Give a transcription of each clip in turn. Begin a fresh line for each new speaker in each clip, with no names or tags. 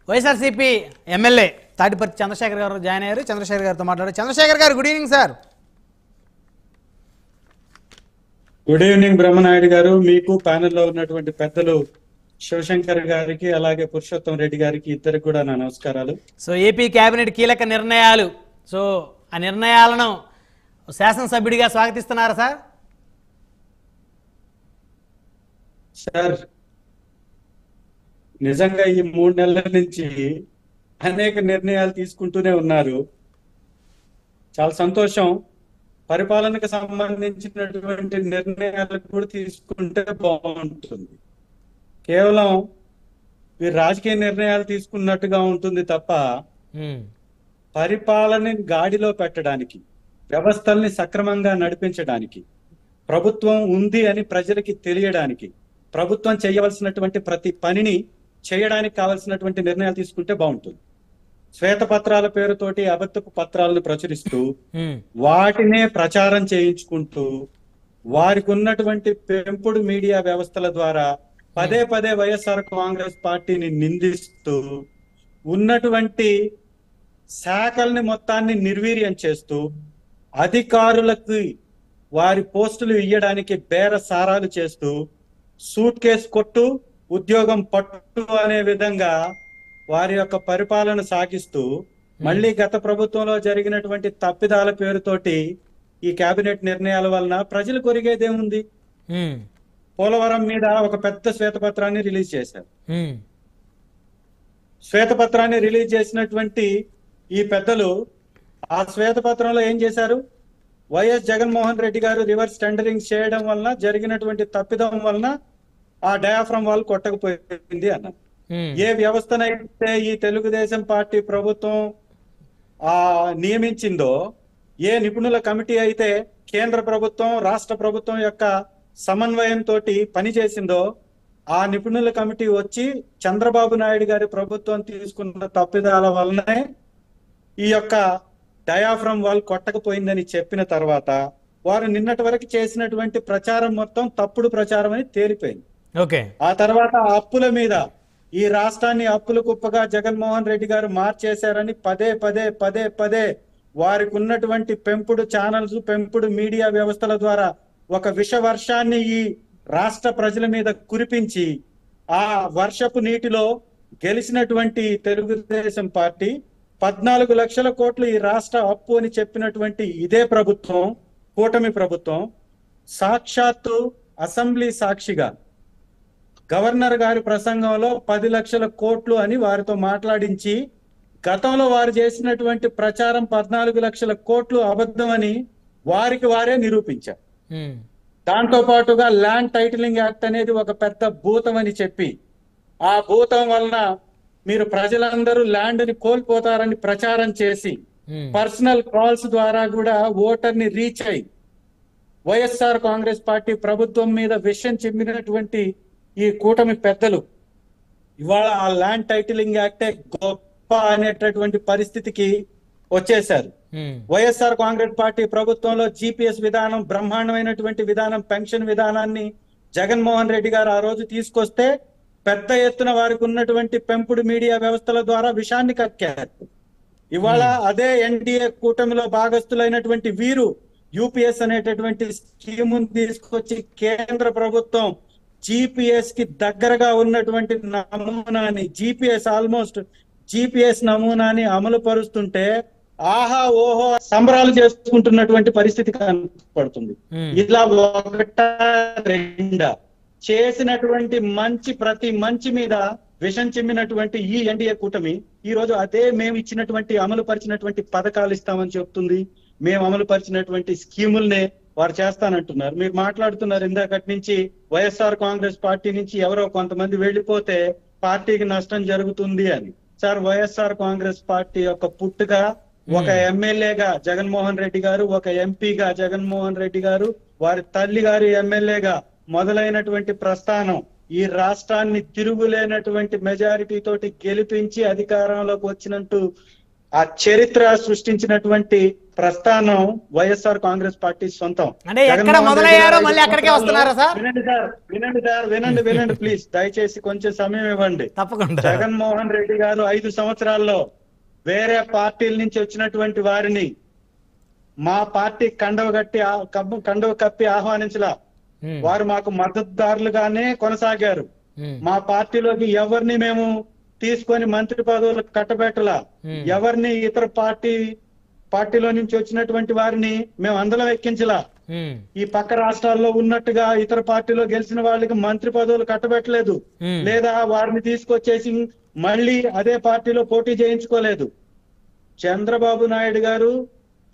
YSRCP MLA Tatiparthi Chandrasekhar గారు join అయ్యారు. చంద్రశేఖర్ గారితో మాట్లాడారు. చంద్రశేఖర్ గారు, good evening sir.
Good evening Brahmanaidu గారు, మీకు ప్యానెల్లో ఉన్నటువంటి పెద్దలు శివశంకర్ గారికి అలాగే పురుషోత్తం రెడ్డి గారికి ఇద్దరికి కూడా నా నమస్కారాలు.
సో ఏపీ కేబినెట్ కీలక నిర్ణయాలు, సో ఆ నిర్ణయాలను శాసనసభ్యుడిగా స్వాగతిస్తున్నారా సార్?
సార్, నిజంగా ఈ 3 నెలల నుంచి అనేక నిర్ణయాలు తీసుకుంటూనే ఉన్నారు. చాలా సంతోషం. పరిపాలనకు సంబంధించినటువంటి నిర్ణయాలు కూడా తీసుకుంటే బాగుంటుంది. కేవలం మీరు రాజకీయ నిర్ణయాలు తీసుకున్నట్టుగా ఉంటుంది తప్ప పరిపాలనని గాడిలో పెట్టడానికి, వ్యవస్థల్ని సక్రమంగా నడిపించడానికి, ప్రభుత్వం ఉంది అని ప్రజలకి తెలియడానికి, ప్రభుత్వం చేయవలసినటువంటి ప్రతి పనిని చేయడానికి కావలసినటువంటి నిర్ణయాలు తీసుకుంటే బాగుంటుంది. శ్వేతపత్రాల పేరుతోటి అబద్ధపు పత్రాలను ప్రచురిస్తూ వాటినే ప్రచారం చేయించుకుంటూ వారికి ఉన్నటువంటి పెంపుడు మీడియా వ్యవస్థల ద్వారా పదే పదే వైఎస్ఆర్ కాంగ్రెస్ పార్టీని నిందిస్తూ ఉన్నటువంటి శాఖల్ని మొత్తాన్ని నిర్వీర్యం చేస్తూ అధికారులకు వారి పోస్టులు ఇయ్యడానికి బేరసారాలు చేస్తూ సూట్ కేసు కొట్టు ఉద్యోగం పట్టు అనే విధంగా వారి యొక్క పరిపాలన సాగిస్తూ మళ్ళీ గత ప్రభుత్వంలో జరిగినటువంటి తప్పిదాల పేరుతోటి ఈ కేబినెట్ నిర్ణయాల వలన ప్రజలు కొరిగేదేముంది? పోలవరం మీద ఒక పెద్ద శ్వేతపత్రాన్ని రిలీజ్ చేశారు. శ్వేతపత్రాన్ని రిలీజ్ చేసినటువంటి ఈ పెద్దలు ఆ శ్వేతపత్రంలో ఏం చేశారు? వైఎస్ జగన్మోహన్ రెడ్డి గారు రివర్స్ టెండరింగ్ చేయడం వలన జరిగినటువంటి తప్పిదం వలన ఆ డయాఫ్రమ్ వాల్ కొట్టకపోయింది అన్నారు. ఏ వ్యవస్థనైతే ఈ తెలుగుదేశం పార్టీ ప్రభుత్వం నియమించిందో, ఏ నిపుణుల కమిటీ అయితే కేంద్ర ప్రభుత్వం రాష్ట్ర ప్రభుత్వం యొక్క సమన్వయంతో పనిచేసిందో, ఆ నిపుణుల కమిటీ వచ్చి చంద్రబాబు నాయుడు గారి ప్రభుత్వం తీసుకున్న తప్పిదాల వలనే ఈ యొక్క డయాఫ్రమ్ వాల్ కొట్టకపోయిందని చెప్పిన తర్వాత వారు నిన్నటి వరకు చేసినటువంటి ప్రచారం మొత్తం తప్పుడు ప్రచారం అని తేలిపోయింది. ఆ తర్వాత అప్పుల మీద, ఈ రాష్ట్రాన్ని అప్పుల కుప్పగా జగన్మోహన్ రెడ్డి గారు మార్చేశారని పదే పదే పదే పదే వారికి ఉన్నటువంటి పెంపుడు ఛానల్స్, పెంపుడు మీడియా వ్యవస్థల ద్వారా ఒక విష వర్షాన్ని ఈ రాష్ట్ర ప్రజల మీద కురిపించి ఆ వర్షపు నీటిలో గెలిచినటువంటి తెలుగుదేశం పార్టీ 14 లక్షల కోట్లు ఈ రాష్ట్ర అప్పు అని చెప్పినటువంటి ఇదే ప్రభుత్వం, కూటమి ప్రభుత్వం, సాక్షాత్తు అసెంబ్లీ సాక్షిగా గవర్నర్ గారి ప్రసంగంలో 10 లక్షల కోట్లు అని వారితో మాట్లాడించి గతంలో వారు చేసినటువంటి ప్రచారం 14 లక్షల కోట్లు అబద్ధం అని వారికి వారే నిరూపించారు. దాంతో పాటుగా ల్యాండ్ టైటిలింగ్ యాక్ట్ అనేది ఒక పెద్ద భూతం అని చెప్పి ఆ భూతం వలన మీరు ప్రజలందరూ ల్యాండ్ ని కోల్పోతారని ప్రచారం చేసి పర్సనల్ కాల్స్ ద్వారా కూడా ఓటర్ని రీచ్ అయి వైఎస్ఆర్ కాంగ్రెస్ పార్టీ ప్రభుత్వం మీద విషం చిమ్మినటువంటి ఈ కూటమి పెద్దలు ఇవాళ ఆ ల్యాండ్ టైటిలింగ్ యాక్టే గొప్ప అనేటటువంటి పరిస్థితికి వచ్చేశారు. వైఎస్ఆర్ కాంగ్రెస్ పార్టీ ప్రభుత్వంలో జీపీఎస్ విధానం, బ్రహ్మాండమైనటువంటి విధానం, పెన్షన్ విధానాన్ని జగన్మోహన్ రెడ్డి గారు ఆ రోజు తీసుకొస్తే పెద్ద ఎత్తున వారికి ఉన్నటువంటి పెంపుడు మీడియా వ్యవస్థల ద్వారా విషాన్ని కక్కారు. ఇవాళ అదే ఎన్డీఏ కూటమిలో భాగస్థులైనటువంటి వీరు యూపీఎస్ అనేటటువంటి స్కీమును తీసుకొచ్చి కేంద్ర ప్రభుత్వం జీపీఎస్ కి దగ్గరగా ఉన్నటువంటి నమూనాని, జీపీఎస్ నమూనాని అమలు పరుస్తుంటే ఆహా ఓహో సంబరాలు చేసుకుంటున్నటువంటి పరిస్థితి కనపడుతుంది. ఇలా ఒకటా రెండా చేసినటువంటి ప్రతి మంచి మీద విషం చిమ్మినటువంటి ఈ ఎన్డీఏ కూటమి ఈ రోజు అదే మేము ఇచ్చినటువంటి అమలు పరిచినటువంటి పథకాలు ఇస్తామని చెప్తుంది. మేము అమలు పరిచినటువంటి స్కీముల్నే వారు చేస్తానంటున్నారు. మీరు మాట్లాడుతున్నారు ఇందాకటి నుంచి వైఎస్ఆర్ కాంగ్రెస్ పార్టీ నుంచి ఎవరో కొంతమంది వెళ్ళిపోతే పార్టీకి నష్టం జరుగుతుంది అని. సార్, వైఎస్ఆర్ కాంగ్రెస్ పార్టీ యొక్క పుట్టుక ఒక ఎమ్మెల్యేగా జగన్మోహన్ రెడ్డి గారు, ఒక ఎంపీగా జగన్మోహన్ రెడ్డి గారు, వారి తల్లి గారు ఎమ్మెల్యేగా మొదలైనటువంటి ప్రస్థానం ఈ రాష్ట్రాన్ని తిరుగులేనటువంటి మెజారిటీ తోటి గెలిపించి అధికారంలోకి వచ్చినట్టు ఆ చరిత్ర సృష్టించినటువంటి ప్రస్థానం వైఎస్ఆర్ కాంగ్రెస్ పార్టీ సొంతం.
అంటే ఎక్కడ మొదలయ్యారో మళ్ళీ అక్కడికే వస్తున్నారా సార్?
వినండి ప్లీజ్, దయచేసి కొంచెం సమయం ఇవ్వండి.
తప్పకుండా.
జగన్మోహన్ రెడ్డి గారు 5 సంవత్సరాల్లో వేరే పార్టీల నుంచి వచ్చినటువంటి వారిని మా పార్టీ కండవ కప్పి ఆహ్వానించలా. వారు మాకు మద్దతుదారులుగానే కొనసాగారు. మా పార్టీలోకి ఎవరిని మేము తీసుకొని మంత్రి పదవులకు కట్టబెట్టలా. ఎవరిని ఇతర పార్టీలో నుంచి వచ్చినటువంటి వారిని మేము అందరం ఎక్కించలా. ఈ పక్క రాష్ట్రాల్లో ఉన్నట్టుగా ఇతర పార్టీలో గెలిచిన వాళ్ళకి మంత్రి పదవులు కట్టబెట్టలేదు, లేదా వారిని తీసుకొచ్చేసి మళ్ళీ అదే పార్టీలో పోటీ చేయించుకోలేదు. చంద్రబాబు నాయుడు గారు,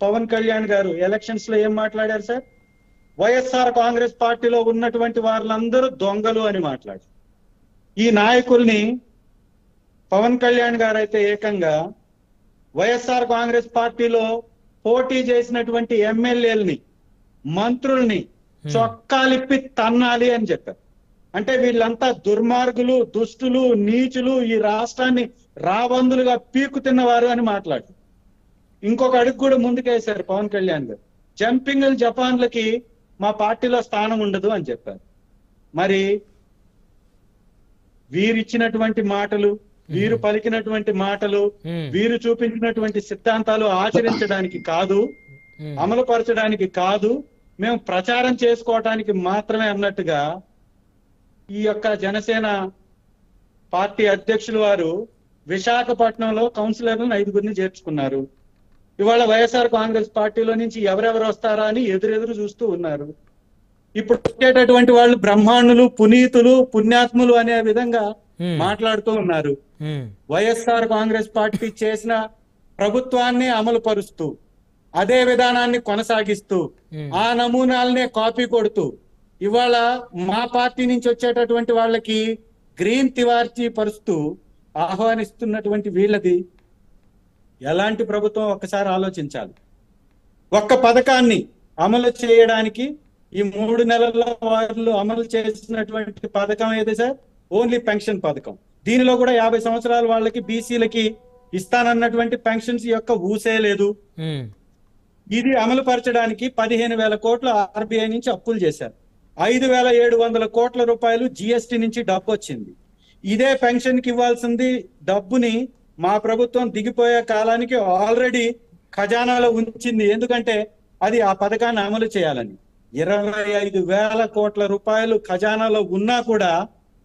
పవన్ కళ్యాణ్ గారు ఎలక్షన్స్ లో ఏం మాట్లాడారు సార్? వైఎస్ఆర్ కాంగ్రెస్ పార్టీలో ఉన్నటువంటి వాళ్ళందరూ దొంగలు అని మాట్లాడారు. ఈ నాయకుల్ని పవన్ కళ్యాణ్ గారు అయితే ఏకంగా వైఎస్ఆర్ కాంగ్రెస్ పార్టీలో పోటీ చేసినటువంటి ఎమ్మెల్యేలని, మంత్రుల్ని చొక్కాలిప్పి తన్నాలి అని చెప్పారు. అంటే వీళ్ళంతా దుర్మార్గులు, దుష్టులు, నీచులు, ఈ రాష్ట్రాన్ని రాబందులుగా పీకు తిన్నవారు అని మాట్లాడారు. ఇంకొక అడుగు కూడా ముందుకేశారు పవన్ కళ్యాణ్ గారు. జంపింగ్ జపాన్లకి మా పార్టీలో స్థానం ఉండదు అని చెప్పారు. మరి వీరిచ్చినటువంటి మాటలు, వీరు పలికినటువంటి మాటలు, వీరు చూపించినటువంటి సిద్ధాంతాలు ఆచరించడానికి కాదు, అమలు పరచడానికి కాదు, మేము ప్రచారం చేసుకోవటానికి మాత్రమే అన్నట్టుగా ఈ యొక్క జనసేన పార్టీ అధ్యక్షులు వారు విశాఖపట్నంలో కౌన్సిలర్లను 5గురిని చేర్చుకున్నారు. ఇవాళ వైఎస్ఆర్ కాంగ్రెస్ పార్టీలో నుంచి ఎవరెవరు వస్తారా అని ఎదురెదురు చూస్తూ ఉన్నారు. ఇప్పుడు వచ్చేటటువంటి వాళ్ళు బ్రహ్మాండులు, పునీతులు, పుణ్యాత్ములు అనే విధంగా మాట్లాడుతూ ఉన్నారు. వైఎస్ఆర్ కాంగ్రెస్ పార్టీ చేసిన ప్రభుత్వాన్ని అమలు పరుస్తూ, అదే విధానాన్ని కొనసాగిస్తూ, ఆ నమూనాలనే కాపీ కొడుతూ ఇవాళ మా పార్టీ నుంచి వచ్చేటటువంటి వాళ్ళకి గ్రీన్ తివార్చి పరుస్తూ ఆహ్వానిస్తున్నటువంటి వీళ్ళది ఎలాంటి ప్రభుత్వం ఒక్కసారి ఆలోచించాలి. ఒక్క పథకాన్ని అమలు చేయడానికి ఈ 3 నెలల్లో వాళ్ళు అమలు చేసినటువంటి పథకం ఏది సార్? ఓన్లీ పెన్షన్ పథకం. దీనిలో కూడా 50 సంవత్సరాల వాళ్ళకి, బీసీలకి ఇస్తానన్నటువంటి పెన్షన్స్ యొక్క ఊసే లేదు. ఇది అమలు పరచడానికి 15,000 కోట్లు ఆర్బీఐ నుంచి అప్పులు చేశారు. 5,700 కోట్ల రూపాయలు జిఎస్టి నుంచి డబ్బు వచ్చింది. ఇదే పెన్షన్ కి ఇవ్వాల్సింది డబ్బుని మా ప్రభుత్వం దిగిపోయే కాలానికి ఆల్రెడీ ఖజానాలో ఉంచింది. ఎందుకంటే అది ఆ పథకాన్ని అమలు చేయాలని. 25,000 కోట్ల రూపాయలు ఖజానాలో ఉన్నా కూడా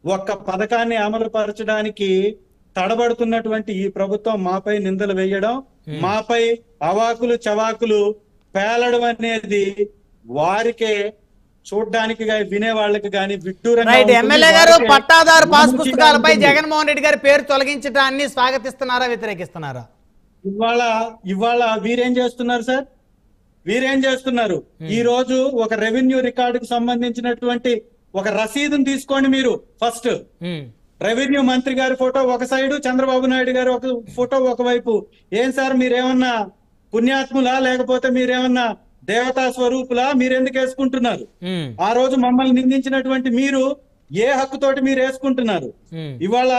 ఒక్క పథకాన్ని అమలు పరచడానికి తడబడుతున్నటువంటి ఈ ప్రభుత్వం మాపై నిందలు వేయడం, మాపై అవాకులు చవాకులు పేలడం అనేది వారికే చూడ్డానికి వినే వాళ్ళకి గాని విడ్డూరంగా ఉంటుంది.
ఎమ్మెల్యే గారు, పట్టాదారు పాస్ పుస్తకాలపై జగన్మోహన్ రెడ్డి గారి పేరు తొలగించడాన్ని స్వాగతిస్తున్నారా, వ్యతిరేకిస్తున్నారా?
ఇవాళ వీరేం చేస్తున్నారు సార్? వీరేం చేస్తున్నారు? ఈ రోజు ఒక రెవెన్యూ రికార్డుకు సంబంధించినటువంటి ఒక రసీదును తీసుకోండి మీరు. ఫస్ట్ రెవెన్యూ మంత్రి గారి ఫోటో ఒక సైడు, చంద్రబాబు నాయుడు గారి ఒక ఫోటో ఒకవైపు. ఏం సార్ మీరేమన్నా పుణ్యాత్ములా, లేకపోతే మీరేమన్నా దేవతా స్వరూపులా? మీరెందుకు వేసుకుంటున్నారు? ఆ రోజు మమ్మల్ని నిందించినటువంటి మీరు ఏ హక్కుతోటి మీరు వేసుకుంటున్నారు? ఇవాళ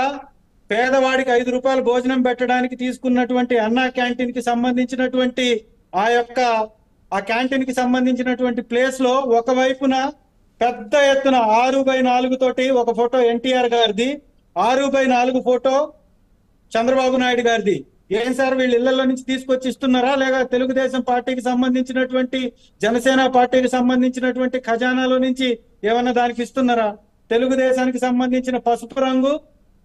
పేదవాడికి 5 రూపాయలు భోజనం పెట్టడానికి తీసుకున్నటువంటి అన్నా క్యాంటీన్ కి సంబంధించినటువంటి ఆ క్యాంటీన్ కి సంబంధించినటువంటి ప్లేస్ లో ఒకవైపున పెద్ద ఎత్తున 6x4 తోటి ఒక ఫోటో ఎన్టీఆర్ గారిది, 6x4 ఫోటో చంద్రబాబు నాయుడు గారిది. ఏం సార్ వీళ్ళు ఇళ్లలో నుంచి తీసుకొచ్చి ఇస్తున్నారా, లేక తెలుగుదేశం పార్టీకి సంబంధించినటువంటి, జనసేన పార్టీకి సంబంధించినటువంటి ఖజానాలో నుంచి ఏమన్నా దానికి ఇస్తున్నారా? తెలుగుదేశానికి సంబంధించిన పసుపు రంగు,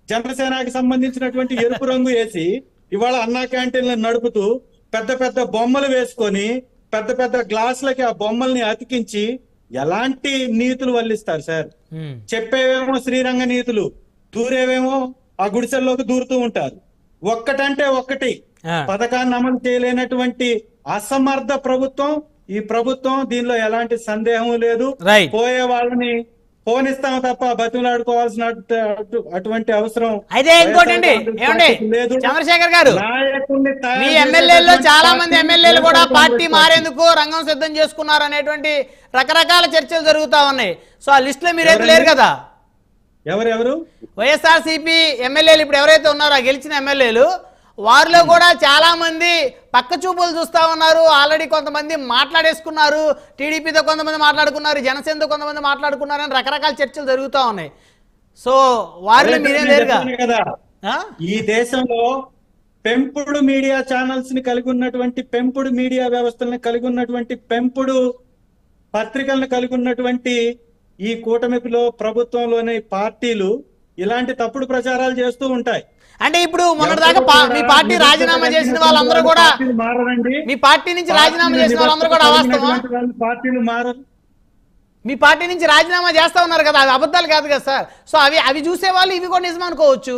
జనసేనకి సంబంధించినటువంటి ఎరుపు రంగు వేసి ఇవాళ అన్నా క్యాంటీన్లను నడుపుతూ పెద్ద పెద్ద బొమ్మలు వేసుకొని పెద్ద పెద్ద గ్లాసులకి ఆ బొమ్మల్ని అతికించి ఎలాంటి నీతులు వల్లిస్తారు సార్? చెప్పేవేమో శ్రీరంగ నీతులు, దూరేవేమో ఆ గుడిసెల్లోకి దూరుతూ ఉంటారు. ఒక్కటంటే ఒక్కటి పథకాన్ని అమలు చేయలేనటువంటి అసమర్థ ప్రభుత్వం ఈ ప్రభుత్వం. దీనిలో ఎలాంటి సందేహం లేదు. పోయే వాళ్ళని పోనిస్తాం తప్ప బతిలాడుకోవాల్సిన అటువంటి అవసరం
అయితే ఇంకోటండి. ఏమండి చంద్రశేఖర్ గారు, మీ ఎమ్మెల్యేల్లో చాలా మంది ఎమ్మెల్యేలు కూడా పార్టీ మారేందుకు రంగం సిద్ధం చేసుకున్నారు అనేటువంటి రకరకాల చర్చలు జరుగుతా ఉన్నాయి. సో ఆ లిస్ట్ లో మీరైతే లేరు కదా?
ఎవరెవరు?
వైఎస్ఆర్సీపీ ఎమ్మెల్యేలు ఇప్పుడు ఎవరైతే ఉన్నారో, గెలిచిన ఎమ్మెల్యేలు వారిలో కూడా చాలా మంది పక్క చూపులు చూస్తా ఉన్నారు. ఆల్రెడీ కొంతమంది మాట్లాడేసుకున్నారు, టీడీపీతో కొంతమంది మాట్లాడుకున్నారు, జనసేనతో కొంతమంది మాట్లాడుకున్నారు అని రకరకాల చర్చలు జరుగుతూ ఉన్నాయి. సో వారిలో మీరేం లేరుగా
కదా. ఈ దేశంలో పెంపుడు మీడియా ఛానల్స్ ని కలిగి ఉన్నటువంటి, పెంపుడు మీడియా వ్యవస్థలను కలిగి ఉన్నటువంటి, పెంపుడు పత్రికలను కలిగి ఉన్నటువంటి ఈ కూటమిలో ప్రభుత్వంలోని పార్టీలు ఇలాంటి తప్పుడు ప్రచారాలు చేస్తూ ఉంటాయి.
అంటే ఇప్పుడు మొన్నటిదాకా మీ పార్టీ రాజీనామా చేసిన వాళ్ళందరూ కూడా, మీ పార్టీ నుంచి రాజీనామా చేసిన వాళ్ళందరూ కూడా అవాస్తవమా?
పార్టీలు మారరు.
మీ పార్టీ నుంచి రాజీనామా చేస్తా ఉన్నారు కదా, అవి అబద్ధాలు కాదు కదా సార్. సో అవి చూసే వాళ్ళు ఇవి కూడా నిజం అనుకోవచ్చు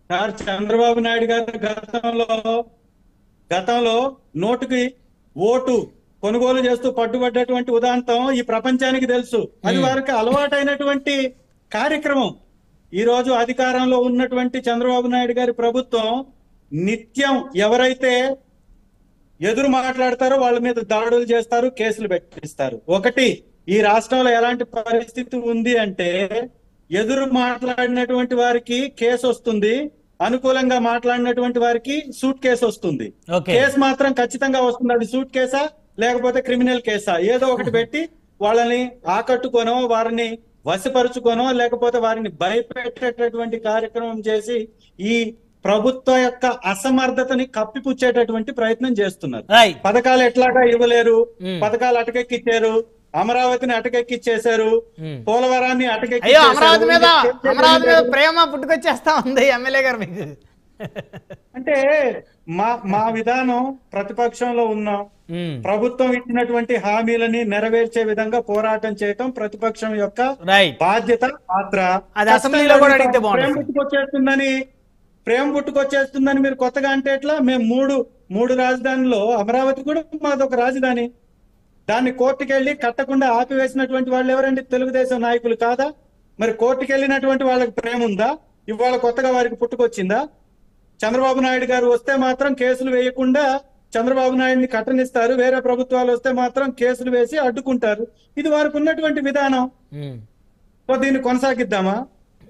సార్. చంద్రబాబు నాయుడు గారు గతంలో నోటుకి ఓటు కొనుగోలు చేస్తూ పట్టుబడ్డటువంటి ఉదాంతం ఈ ప్రపంచానికి తెలుసు. అది వారికి అలవాటైనటువంటి కార్యక్రమం. ఈ రోజు అధికారంలో ఉన్నటువంటి చంద్రబాబు నాయుడు గారి ప్రభుత్వం నిత్యం ఎవరైతే ఎదురు మాట్లాడతారో వాళ్ళ మీద దాడులు చేస్తారు, కేసులు పెట్టిస్తారు. ఒకటి, ఈ రాష్ట్రంలో ఎలాంటి పరిస్థితి ఉంది అంటే, ఎదురు మాట్లాడినటువంటి వారికి కేసు వస్తుంది, అనుకూలంగా మాట్లాడినటువంటి వారికి సూట్ కేసు వస్తుంది. కేసు మాత్రం ఖచ్చితంగా వస్తుంది. అది సూట్ కేసా లేకపోతే క్రిమినల్ కేసా, ఏదో ఒకటి పెట్టి వాళ్ళని ఆకట్టుకోనో, వారిని వశపరుచుకోనో, లేకపోతే వారిని భయపెట్టేటటువంటి కార్యక్రమం చేసి ఈ ప్రభుత్వ యొక్క అసమర్థతని కప్పిపుచ్చేటటువంటి ప్రయత్నం చేస్తున్నారు. పథకాలు ఎట్లాగా ఇవ్వలేరు, పథకాలు అటకెక్కిచ్చారు, అమరావతిని అటకెక్కిచ్చేశారు, పోలవరాన్ని
అటకెక్కిచ్చేశారు. అమరావతి మీద ప్రేమ పుట్టుకొచ్చేస్తా ఉంది ఎమ్మెల్యే గారు మీకు.
అంటే మా విధానం ప్రతిపక్షంలో ఉన్నాం, ప్రభుత్వం ఇచ్చినటువంటి హామీలని నెరవేర్చే విధంగా పోరాటం చేయటం ప్రతిపక్షం యొక్క బాధ్యత, పాత్ర. ప్రేమ పుట్టుకొచ్చేస్తుందని మీరు కొత్తగా అంటే ఎట్లా? మేము మూడు రాజధానిలో అమరావతి కూడా మాదొక రాజధాని. దాన్ని కోర్టుకు వెళ్ళి కట్టకుండా ఆపివేసినటువంటి వాళ్ళు ఎవరండి? తెలుగుదేశం నాయకులు కాదా? మరి కోర్టుకు వెళ్ళినటువంటి వాళ్ళకి ప్రేమ ఉందా? ఇవాళ కొత్తగా వారికి పుట్టుకొచ్చిందా? చంద్రబాబు నాయుడు గారు వస్తే మాత్రం కేసులు వేయకుండా చంద్రబాబు నాయుడిని కట్టనిస్తారు, వేరే ప్రభుత్వాలు వస్తే మాత్రం కేసులు వేసి అడ్డుకుంటారు. ఇది వారికి ఉన్నటువంటి విధానం. దీన్ని కొనసాగిద్దామా?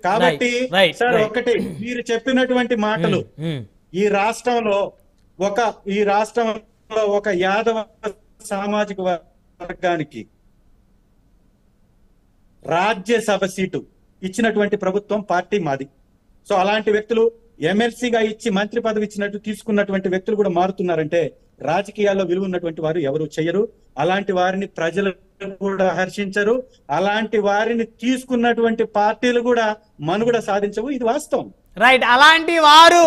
కాబట్టి సార్, ఒకటి, మీరు చెప్పినటువంటి మాటలు ఈ రాష్ట్రంలో ఒక యాదవ సామాజిక వర్గానికి రాజ్యసభ సీటు ఇచ్చినటువంటి ప్రభుత్వం పార్టీ మాది. సో అలాంటి వ్యక్తులు ఎమ్మెల్సీగా ఇచ్చి మంత్రి పదవి ఇచ్చినట్టు తీసుకున్నటువంటి వ్యక్తులు కూడా మారుతున్నారంటే రాజకీయాల్లో విలువ ఉన్నటువంటి వారు ఎవరు చేయరు. అలాంటి వారిని ప్రజలు కూడా హర్షించరు. అలాంటి వారిని తీసుకున్నటువంటి పార్టీలు కూడా మనుగడ సాధించవు. ఇది వాస్తవం.
రైట్. అలాంటి వారు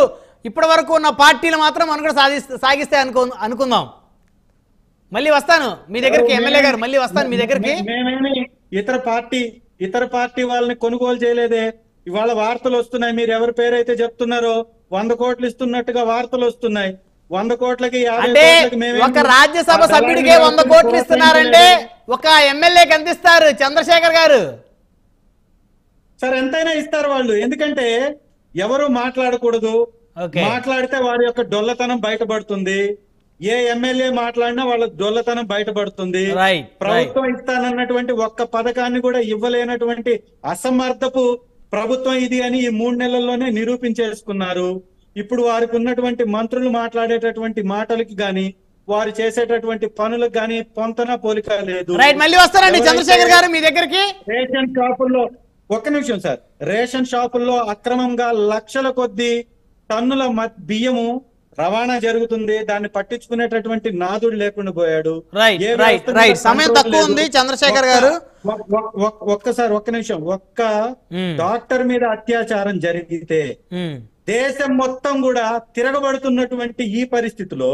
ఇప్పటి వరకు ఉన్న పార్టీలు మాత్రం మనుగడ సాగిస్తే అనుకుందాం. మళ్ళీ వస్తాను మీ దగ్గరికి ఎమ్మెల్యే గారు, మళ్ళీ వస్తాను మీ దగ్గరికి.
మేమేమి ఇతర పార్టీ వాళ్ళని కొనుగోలు చేయలేదే. ఇవాళ వార్తలు వస్తున్నాయి, మీరు ఎవరి పేరైతే చెప్తున్నారో 100 కోట్లు ఇస్తున్నట్టుగా వార్తలు వస్తున్నాయి. 100 కోట్లకి
అంటే ఒక రాజ్యసభ సభ్యుడికే 100 కోట్లు ఇస్తున్నారంటే ఒక ఎమ్మెల్యేకి ఎంత ఇస్తారు చంద్రశేఖర్ గారు?
సార్, ఎంతైనా ఇస్తారు వాళ్ళు. ఎందుకంటే ఎవరు మాట్లాడకూడదు, మాట్లాడితే వారి యొక్క డొల్లతనం బయటపడుతుంది. ఏ ఎమ్మెల్యే మాట్లాడినా వాళ్ళ డొల్లతనం బయటపడుతుంది. ప్రభుత్వం ఇస్తానన్నటువంటి ఒక్క పథకాన్ని కూడా ఇవ్వలేనటువంటి అసమర్థపు ప్రభుత్వం ఇది అని ఈ 3 నెలల్లోనే నిరూపించేసుకున్నారు. ఇప్పుడు వారికి ఉన్నటువంటి మంత్రులు మాట్లాడేటటువంటి మాటలకి గాని, వారు చేసేటటువంటి పనులకు గాని పొంతన పోలిక లేదు.
మళ్ళీ వస్తారండి చంద్రశేఖర్ గారు మీ దగ్గరికి.
రేషన్ షాపుల్లో, ఒక్క నిమిషం సార్, రేషన్ షాపుల్లో అక్రమంగా లక్షల కొద్ది టన్నుల బియ్యము రవాణా జరుగుతుంది. దాన్ని పట్టించుకునేటటువంటి నాదుడు లేకుండా పోయాడు.
సమయం తక్కువ ఉంది చంద్రశేఖర్ గారు.
ఒక్క నిమిషం. ఒక్క డాక్టర్ మీద అత్యాచారం జరిగితే దేశం మొత్తం కూడా తిరగబడుతున్నటువంటి ఈ పరిస్థితిలో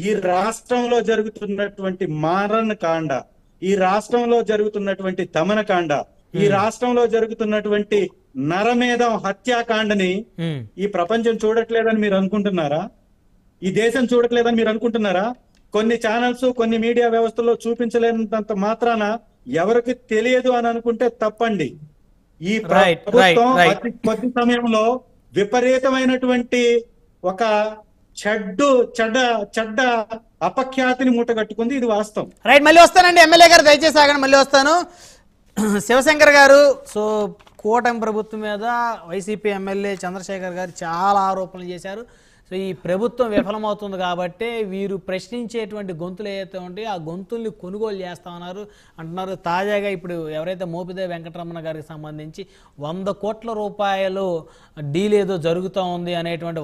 ఈ రాష్ట్రంలో జరుగుతున్నటువంటి మారణకాండ, ఈ రాష్ట్రంలో జరుగుతున్నటువంటి దమనకాండ, ఈ రాష్ట్రంలో జరుగుతున్నటువంటి నరమేధం హత్యాకాండని ఈ ప్రపంచం చూడట్లేదని మీరు అనుకుంటున్నారా? ఈ దేశం చూడట్లేదని మీరు అనుకుంటున్నారా? కొన్ని ఛానల్స్, కొన్ని మీడియా వ్యవస్థల్లో చూపించలేనంత మాత్రాన ఎవరికి తెలియదు అని అనుకుంటే తప్పండి. ఈ ప్రభుత్వం అతి కొద్ది సమయంలో విపరీతమైనటువంటి ఒక చెడ్డ అపఖ్యాతిని మూటగట్టుకుంది. ఇది వాస్తవం.
రైట్, మళ్ళీ వస్తానండి ఎమ్మెల్యే గారు, దయచేసి ఆగండి, మళ్ళీ వస్తాను. శివశంకర్ గారు, సో కూటమి ప్రభుత్వం మీద వైసీపీ ఎమ్మెల్యే చంద్రశేఖర్ గారు చాలా ఆరోపణలు చేశారు. సో ఈ ప్రభుత్వం విఫలమవుతుంది కాబట్టి వీరు ప్రశ్నించేటువంటి గొంతులు ఏవైతే ఉంటాయో ఆ గొంతుల్ని కొనుగోలు చేస్తా ఉన్నారు అంటున్నారు. తాజాగా ఇప్పుడు ఎవరైతే మోపిదేవి వెంకటరమణ గారికి సంబంధించి 100 కోట్ల రూపాయలు డీల్ ఏదో జరుగుతూ ఉంది అనేటువంటి